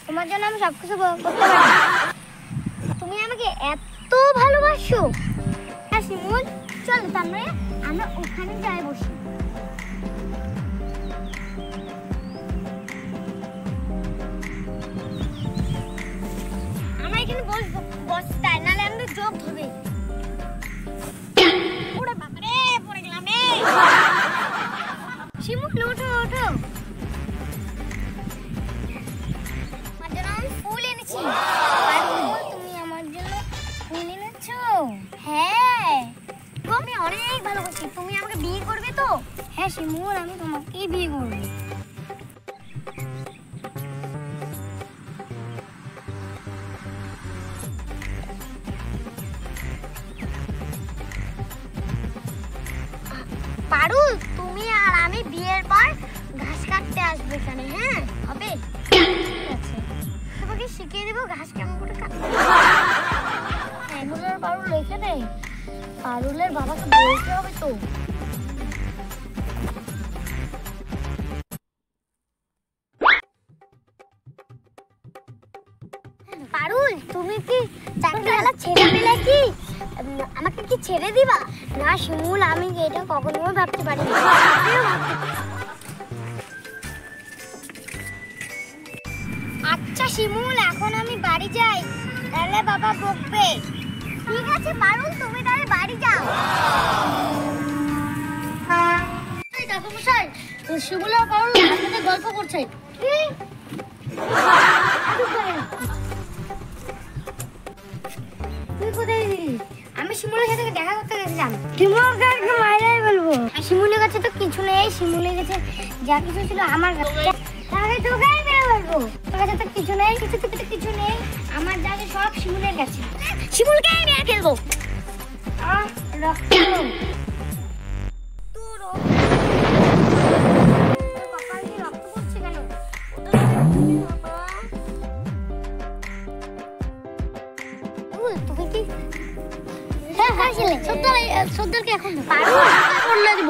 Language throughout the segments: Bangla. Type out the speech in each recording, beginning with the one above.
তোমার জন্য আমি সবকিছু করতে পারি। তুমি আমাকে এত ভালোবাসো। হ্যাঁ শিমুল, চলো তাহলে আমরা ওখানে যাই বসি। আমরা এখানে বসবো, বসতে নালে আমাদের যোগ হবে। ওরে বাবারে, পড়ে গেলাম রে। শিমুল ওঠো ওঠো, তুমি আমার জন্য ফুল এনেছো? হ্যাঁ, আমি অনেক ভালোবাসি। তুমি আমাকে বিয়ে করবে তো? হ্যাঁ শিমুল, আমি তোমাকেই বিয়ে করব। পারুল, তুমি আর আমি বিয়ের পর ঘাস কাটতে আসবো এখানে। হ্যাঁ হবে, ঠিক আছে। তোমাকে শিখিয়ে দেবো ঘাস কেমন করে কাটতে। হ্যাঁ, পারুল এখানে। পারুলের বাবাকে বলতে হবে তো। পারুল, তুমি কি চাকরিওয়ালা ছেড়ে পেলে কি আমাকে কি ছেড়ে দিবা? না শিমুল, আমি এটা কখনোই ভাবতে পারি না। আচ্ছা শিমুল, এখন আমি বাড়ি যাই, তাহলে বাবা বকবে। ঠিক আছে পারুল, তুমি তাহলে বাড়ি যাও। কাকুমশাই, শিমুল আর পারুল একসাথে গল্প করছে। তুই কোথায় গেলি? আমি শিমুলের সাথে দেখা করতে গেছিলাম। শিমুলকে মাইরাই বলবো। শিমুলের কাছে তো কিছু নেই, শিমুলের কাছে যা কিছু ছিল আমার কাছে। তাহলে তোকেই মেরে বলবো। তোর কাছে তো কিছু নেই, কিছু নেই। আমার যা আছে সব শিমুলের কাছে। শিমুলকেই মেরে ফেলবো। তুমি কি সর্দারকে এখন করলে দিব।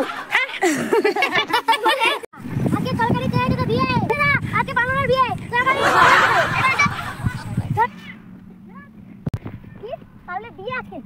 আজকে তরকারি খেয়ে যেত বিয়ে, আজকে বাংলার বিয়ে। তাহলে বিয়ে আছে।